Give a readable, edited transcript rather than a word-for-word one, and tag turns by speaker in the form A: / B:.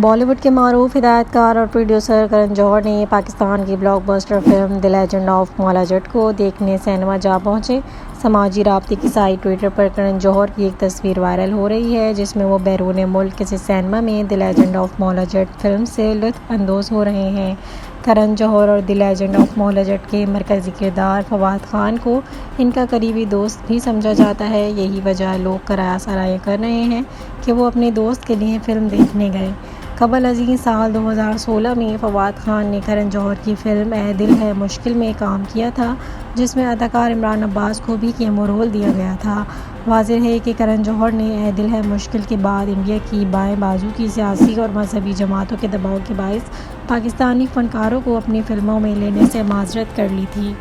A: बॉलीवुड के मारूफ हिदायतकार और प्रोड्यूसर करण जौहर ने पाकिस्तान की blockbuster film the legend of Maula Jatt को देखने सिनेमा जा पहुंचे। समाजी राब्ते की साइट ट्विटर पर करण जौहर की एक तस्वीर वायरल हो रही है जिसमें वो बैरून मुल्क किसी सिनेमा में the legend of Maula Jatt film से लुत्फ अंदोज हो रहे हैं। करण जौहर और the legend of Maula Jatt के मरकज़ी किरदार फवाद खान को इनका करीबी दोस्त भी समझा जाता है। यही वजह लोग कराया सराय कर रहे हैं कि वो अपने दोस्त के लिए फ़िल्म देखने गए। कबल अज़ीज़ साल 2016 में फवाद खान ने करण जौहर की फ़िल्म ए दिल है मुश्किल में काम किया था, जिसमें अदाकार इमरान अब्बास को भी कैमो रोल दिया गया था। वाज़ेह है कि करण जौहर ने ए दिल है मुश्किल के बाद इंडिया की बाएं बाजू की सियासी और मजहबी जमातों के दबाव के बायस पाकिस्तानी फ़नकारों को अपनी फ़िल्मों में लेने से माज़रत कर ली थी।